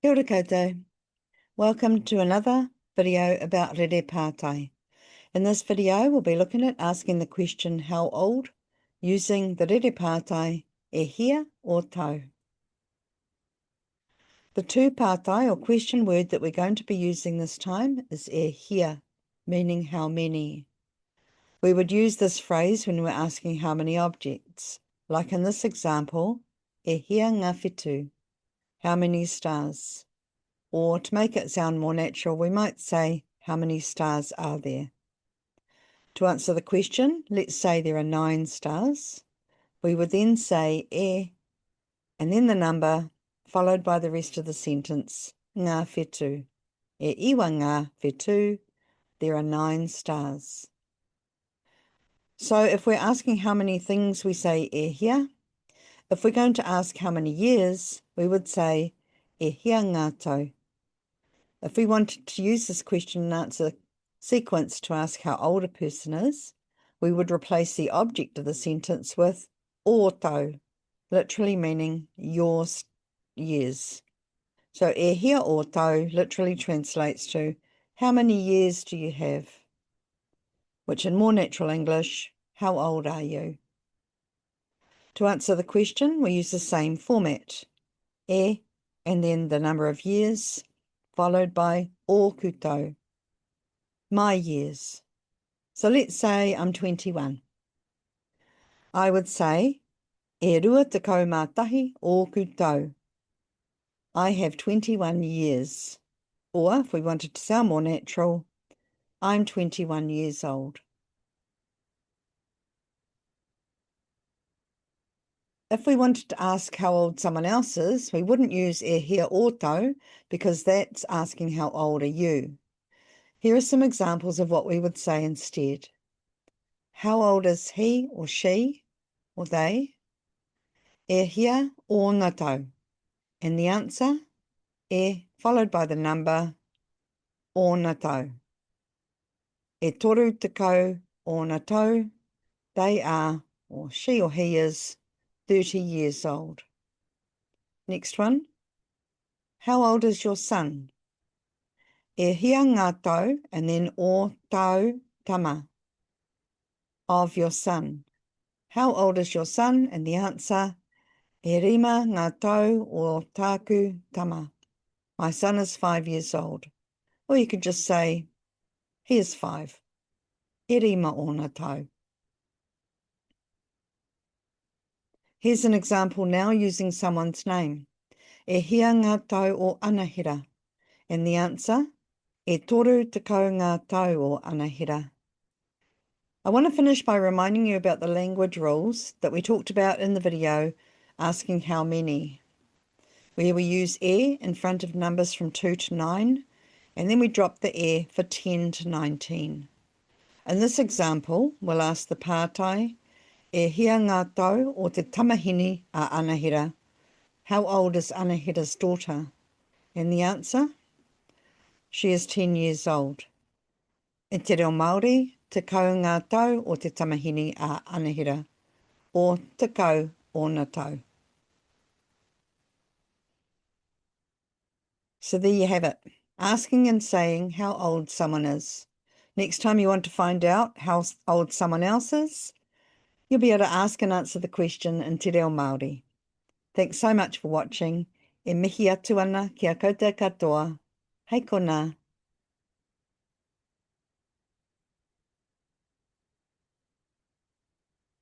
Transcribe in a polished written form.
Kia ora koutou. Welcome to another video about rerepātai. In this video, we'll be looking at asking the question how old using the rerepātai e hea or tau. The tūpātai or question word that we're going to be using this time is e hea, meaning how many. We would use this phrase when we're asking how many objects, like in this example, e hea ngā whetū, how many stars. Or to make it sound more natural, we might say, how many stars are there? To answer the question, let's say there are 9 stars. We would then say e, and then the number, followed by the rest of the sentence, ngā whetū. E iwa ngā whetū, there are 9 stars. So if we're asking how many things, we say e hea. If we're going to ask how many years, we would say e hea ngā tau. If we wanted to use this question and answer sequence to ask how old a person is, we would replace the object of the sentence with o tau, literally meaning your years. So e hea o tau literally translates to how many years do you have? Which in more natural English, how old are you? To answer the question, we use the same format. E and then the number of years, followed by o koutou, my years. So let's say I'm 21. I would say, e rua tekau mātahi o koutou. I have 21 years. Or, if we wanted to sound more natural, I'm 21 years old. If we wanted to ask how old someone else is, we wouldn't use e hea o tau because that's asking how old are you. Here are some examples of what we would say instead. How old is he or she or they? E hea o ngā tau. And the answer, e followed by the number, o ngā tau. E toru tekau o ngā tau. They are, or she or he is, 30 years old. Next one. How old is your son? E hea ngā tau, and then o tau tama, of your son. How old is your son? And the answer, e rima ngā tau o tāku tama. My son is 5 years old. Or you could just say, he is 5. E rima o ngā tau. Here's an example now using someone's name. E hea ngā tau o Anahira. And the answer, e toru tekau ngā tau o Anahira. I want to finish by reminding you about the language rules that we talked about in the video asking how many, where we use e in front of numbers from 2 to 9, and then we drop the e for 10 to 19. In this example, we'll ask the pātai, e hea ngā tau o te tamahini a Anahira. How old is Anahira's daughter? And the answer? She is 10 years old. E te reo Māori, te kau ngā tau o te tamahini a Anahira, or te kau o ngā tau. So there you have it, asking and saying how old someone is. Next time you want to find out how old someone else is, you'll be able to ask and answer the question in te reo Māori. Thanks so much for watching. E mihi atu ana ki a koutou katoa. Hei kona.